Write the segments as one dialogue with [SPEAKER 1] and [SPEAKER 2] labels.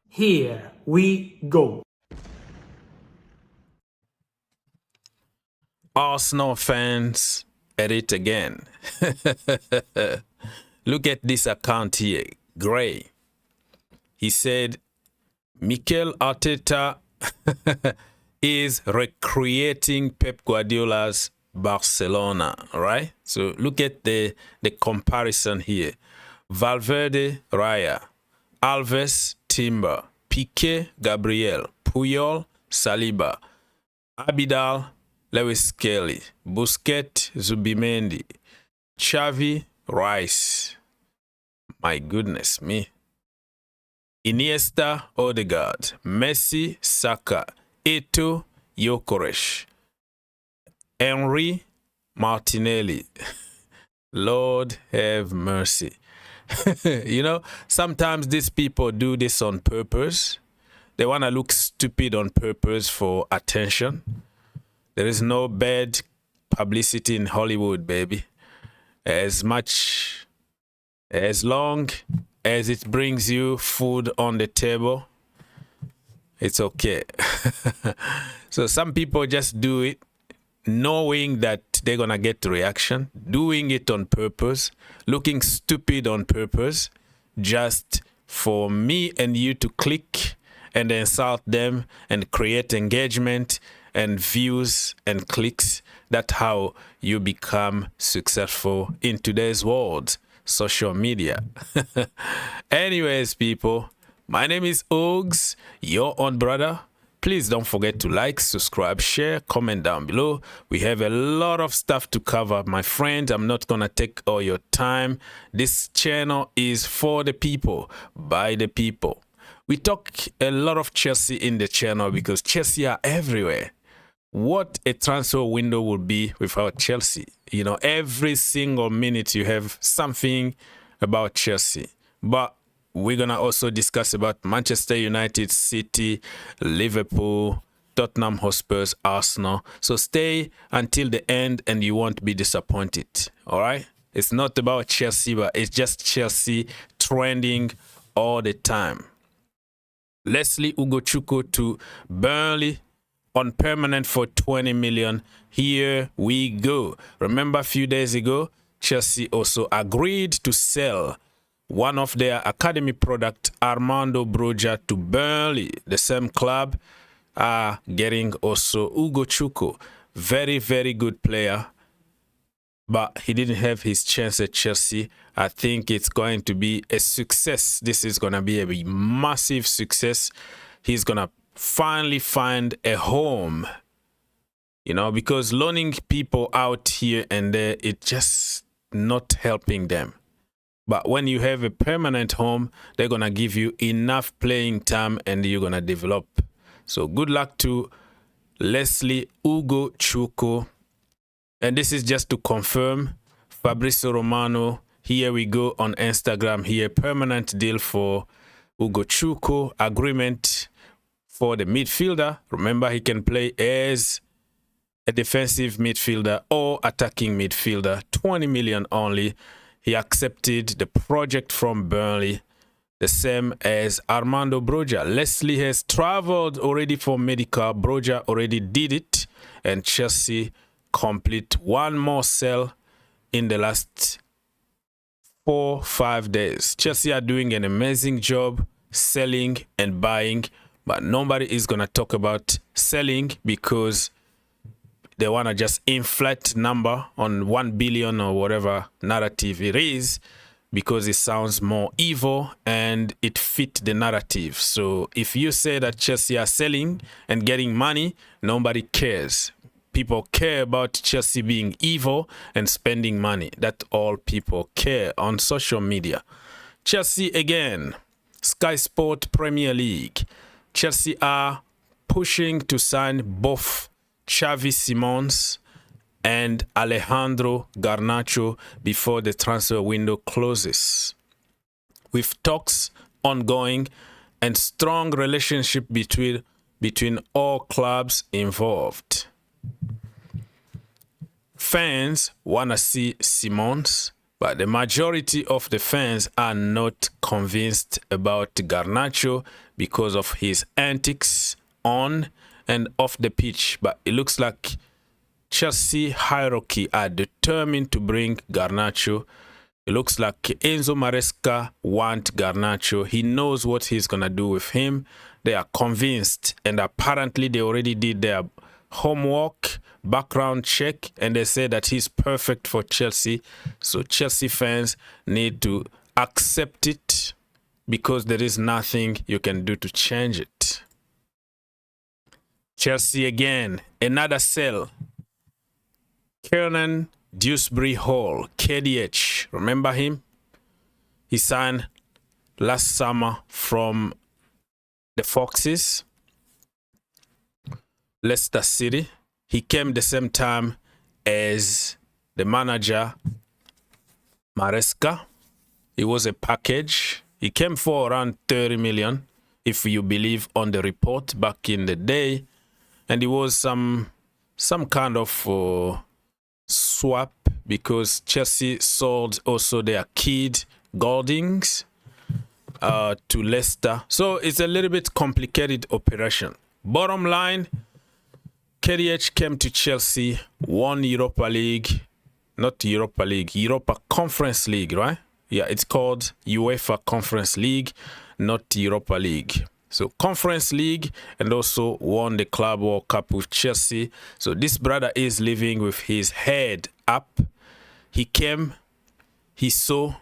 [SPEAKER 1] Here we go.
[SPEAKER 2] Arsenal fans at it again. Look at this account here, Gray. He said, Mikel Arteta is recreating Pep Guardiola's Barcelona, right? So look at the comparison here. Valverde, Raya, Alves, Timber, Piqué, Gabriel, Puyol, Saliba, Abidal, Lewis Kelly, Busquets, Zubimendi, Xavi, Rice. My goodness me. Iniesta, Odegaard, Messi, Saka, Eto'o, Gyökeres, Henry, Martinelli. Lord have mercy. You know, sometimes these people do this on purpose. They want to look stupid on purpose for attention. There is no bad publicity in Hollywood, baby. As long as it brings you food on the table, it's okay. So some people just do it knowing that they're going to get the reaction, doing it on purpose, looking stupid on purpose, just for me and you to click and insult them and create engagement and views and clicks. That's how you become successful in today's world, social media. Anyways, people, my name is Ogs, your own brother. Please don't forget to like, subscribe, share, comment down below. We have a lot of stuff to cover, my friend. I'm not going to take all your time. This channel is for the people, by the people. We talk a lot of Chelsea in the channel because Chelsea are everywhere. What a transfer window would be without Chelsea. You know, every single minute you have something about Chelsea. But we're going to also discuss about Manchester United, City, Liverpool, Tottenham Hotspur, Arsenal. So stay until the end and you won't be disappointed. All right? It's not about Chelsea, but it's just Chelsea trending all the time. Lesley Ugochukwu to Burnley on permanent for 20 million. Here we go. Remember a few days ago, Chelsea also agreed to sell one of their academy product, Armando Broja, to Burnley. The same club are getting also Ugochukwu. Very, very good player. But he didn't have his chance at Chelsea. I think it's going to be a success. This is going to be a massive success. He's going to finally find a home. You know, because loaning people out here and there, it's just not helping them. But when you have a permanent home, they're going to give you enough playing time and you're going to develop. So good luck to Lesley Ugochukwu. And this is just to confirm, Fabrizio Romano, here we go on Instagram here, permanent deal for Ugochukwu, agreement for the midfielder. Remember, he can play as a defensive midfielder or attacking midfielder, 20 million only. He accepted the project from Burnley, the same as Armando Broja. Lesley has traveled already for medical. Broja already did it. And Chelsea complete one more sell in the last 4-5 days. Chelsea are doing an amazing job selling and buying. But nobody is going to talk about selling because they want to just inflate number on 1 billion or whatever narrative it is because it sounds more evil and it fit the narrative. So if you say that Chelsea are selling and getting money, nobody cares. People care about Chelsea being evil and spending money. That's all people care on social media. Chelsea again. Sky Sport Premier League. Chelsea are pushing to sign both Xavi Simons and Alejandro Garnacho before the transfer window closes. With talks ongoing and strong relationship between all clubs involved. Fans want to see Simons But the majority of the fans are not convinced about Garnacho because of his antics on and off the pitch. But it looks like Chelsea hierarchy are determined to bring Garnacho. It looks like Enzo Maresca wants Garnacho. He knows what he's going to do with him. They are convinced, and apparently they already did their homework, background check, and they say that he's perfect for Chelsea. So Chelsea fans need to accept it because there is nothing you can do to change it. Chelsea again, another sell. Kernan Dewsbury-Hall, KDH, remember him? He signed last summer from the Foxes, Leicester City. He came the same time as the manager, Maresca. It was a package. He came for around 30 million, if you believe on the report back in the day. And it was some kind of swap because Chelsea sold also their kid Goldings to Leicester. So it's a little bit complicated operation. Bottom line, KDH came to Chelsea, won Europa League, not Europa League, Europa Conference League, right? Yeah, it's called UEFA Conference League, not Europa League. So Conference League, and also won the Club World Cup with Chelsea. So this brother is living with his head up. He came, he saw,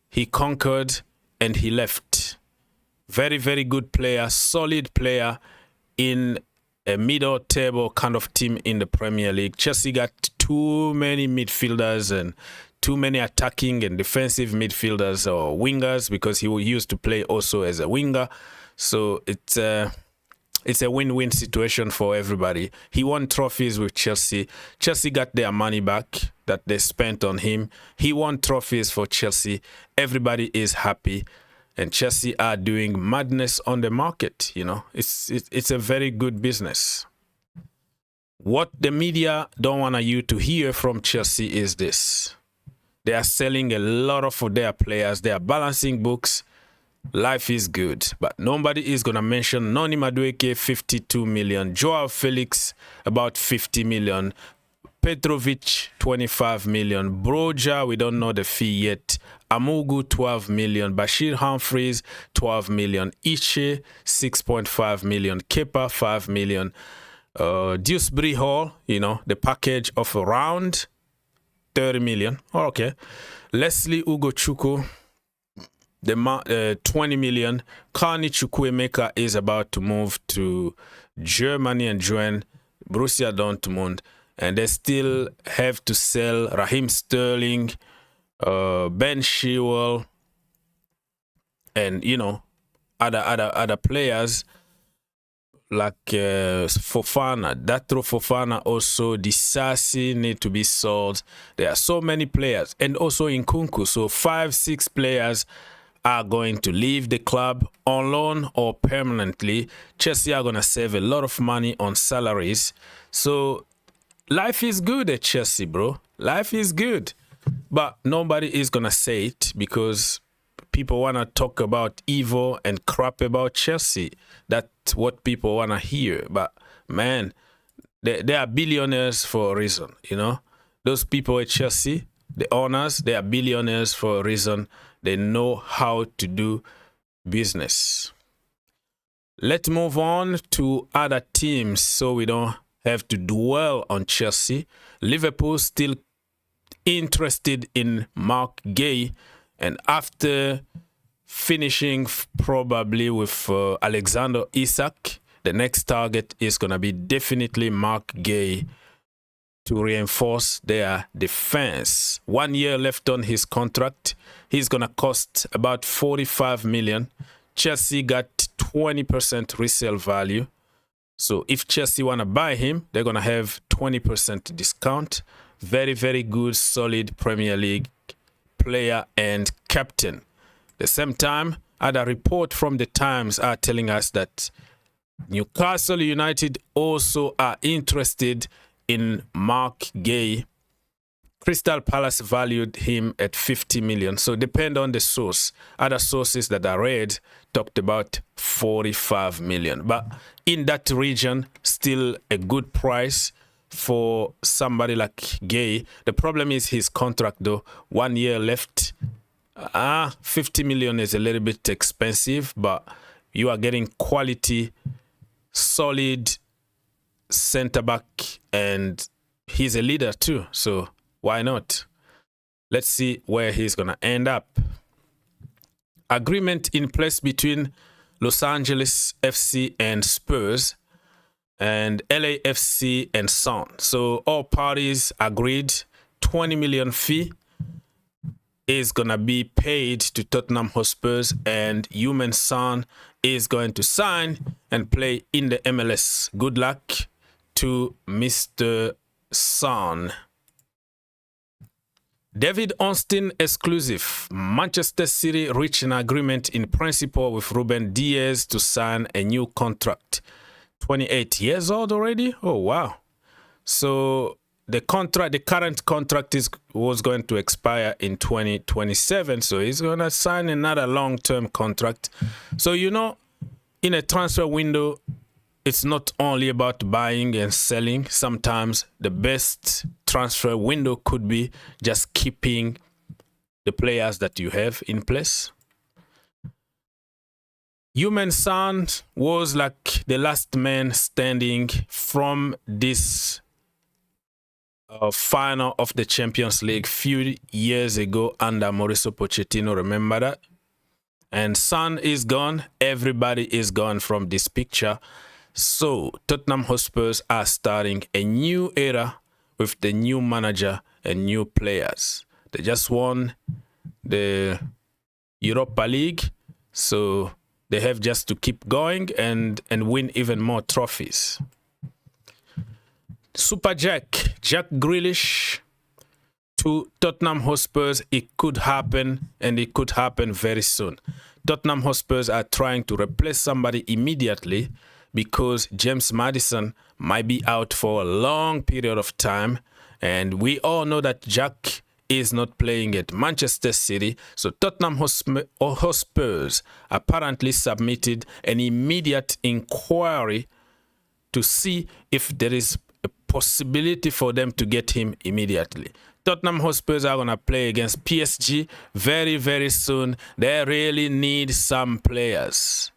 [SPEAKER 2] he conquered, and he left. Very, very good player, solid player in a middle table kind of team in the Premier League. Chelsea got too many midfielders and too many attacking and defensive midfielders or wingers because he used to play also as a winger. So it's a win-win situation for everybody. He won trophies with Chelsea. Chelsea got their money back that they spent on him. He won trophies for Chelsea. Everybody is happy. And Chelsea are doing madness on the market, you know. It's a very good business. What the media don't want you to hear from Chelsea is this. They are selling a lot of their players. They are balancing books. Life is good. But nobody is going to mention Noni Madueke, 52 million. Joao Felix, about 50 million. Petrovic, 25 million. Broja, we don't know the fee yet. Amugu, 12 million. Bashir Humphreys, 12 million. Iche, 6.5 million. Kepa, 5 million. Dewsbury-Hall, you know, the package of around 30 million. Oh, okay. Lesley Ugochukwu, 20 million. Carney Chukwuemeka is about to move to Germany and join Borussia Dortmund. And they still have to sell Raheem Sterling, Ben Chilwell, and, you know, other players like Fofana. Datro Fofana also, Disasi need to be sold. There are so many players. And also in Nkunku. So 5-6 players are going to leave the club on loan or permanently. Chelsea are going to save a lot of money on salaries. So life is good at Chelsea, bro. Life is good. But nobody is going to say it because people want to talk about evil and crap about Chelsea. That's what people want to hear. But, man, they are billionaires for a reason, you know. Those people at Chelsea, the owners, they are billionaires for a reason. They know how to do business. Let's move on to other teams so we don't have to dwell on Chelsea. Liverpool still interested in Marc Guehi, and after finishing probably with Alexander Isak, the next target is going to be definitely Marc Guehi to reinforce their defense. 1 year left on his contract. He's going to cost about 45 million. Chelsea got 20% resale value. So if Chelsea want to buy him, they're going to have 20% discount. Very, very good, solid Premier League player and captain. The same time, other report from the Times are telling us that Newcastle United also are interested in Marc Guehi. Crystal Palace valued him at 50 million. So depend on the source. Other sources that I read talked about 45 million. But in that region, still a good price for somebody like Guehi. The problem is his contract though. 1 year left. 50 million is a little bit expensive, but you are getting quality, solid centre back, and he's a leader too. So why not? Let's see where he's going to end up. Agreement in place between Los Angeles FC and Spurs and LAFC and Son. So all parties agreed 20 million fee is going to be paid to Tottenham Hotspurs, and Heung-Min Son is going to sign and play in the MLS. Good luck to Mr. Son. David Austin exclusive. Manchester City reached an agreement in principle with Ruben Diaz to sign a new contract. 28 years old already? Oh, wow. So the current contract was going to expire in 2027. So he's going to sign another long-term contract. So, you know, in a transfer window, it's not only about buying and selling. Sometimes the best transfer window could be just keeping the players that you have in place. Heung-Min Son was like the last man standing from this final of the Champions League few years ago under Mauricio Pochettino. Remember that? And Son is gone. Everybody is gone from this picture. So Tottenham Hotspurs are starting a new era with the new manager and new players. They just won the Europa League, so they have just to keep going and win even more trophies. Super Jack Grealish to Tottenham Hotspurs. It could happen, and it could happen very soon. Tottenham Hotspurs are trying to replace somebody immediately because James Maddison might be out for a long period of time. And we all know that Jack is not playing at Manchester City. So Tottenham Hotspurs apparently submitted an immediate inquiry to see if there is a possibility for them to get him immediately. Tottenham Hotspurs are going to play against PSG very, very soon. They really need some players.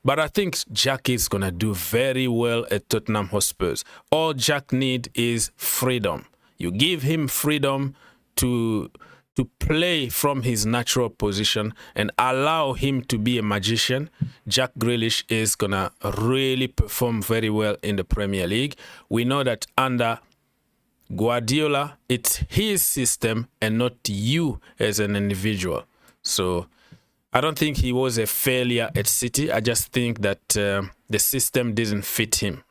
[SPEAKER 2] But I think Jack is going to do very well at Tottenham Hotspurs. All Jack needs is freedom. You give him freedom to play from his natural position and allow him to be a magician. Jack Grealish is going to really perform very well in the Premier League. We know that under Guardiola, it's his system and not you as an individual. So I don't think he was a failure at City. I just think that the system didn't fit him.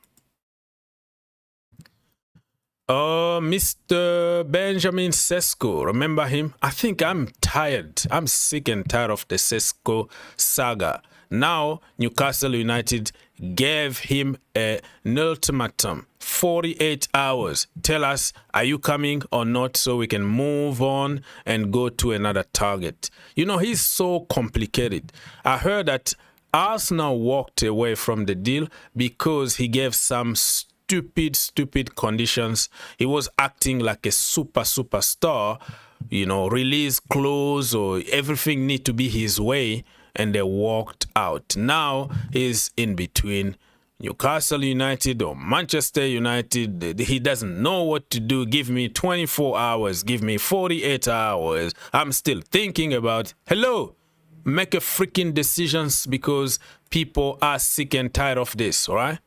[SPEAKER 2] Mr. Benjamin Sesko, remember him? I think I'm tired. I'm sick and tired of the Sesko saga. Now, Newcastle United gave him an ultimatum. 48 hours. Tell us, are you coming or not, so we can move on and go to another target. You know, he's so complicated. I heard that Arsenal walked away from the deal because he gave some stupid conditions. He was acting like a superstar, you know, release clause or everything need to be his way, and they walked out. Now he's in between Newcastle United or Manchester United. He doesn't know what to do. Give me 24 hours. Give me 48 hours. I'm still thinking about, hello, make a freaking decisions because people are sick and tired of this, all right?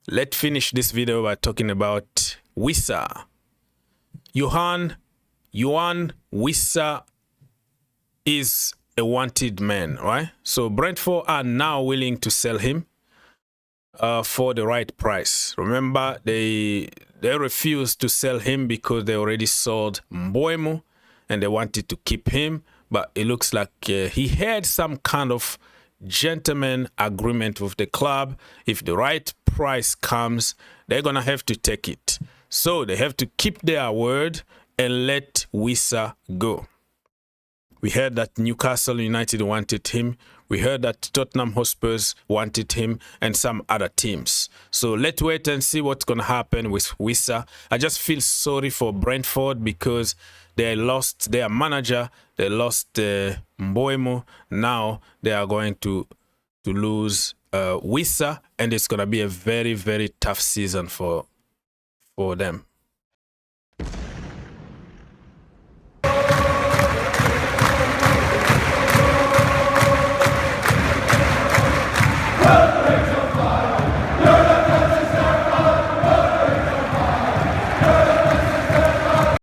[SPEAKER 2] Let's finish this video by talking about Wissa. Yoane Wissa is a wanted man, right? So Brentford are now willing to sell him for the right price. Remember, they refused to sell him because they already sold Mbeumo and they wanted to keep him. But it looks like he had some kind of gentleman agreement with the club. If the right price comes, they're going to have to take it. So they have to keep their word and let Wissa go. We heard that Newcastle United wanted him. We heard that Tottenham Hotspurs wanted him and some other teams. So let's wait and see what's going to happen with Wissa. I just feel sorry for Brentford because they lost their manager. They lost Mbeumo. Now they are going to lose Wissa, and it's going to be a very, very tough season for them.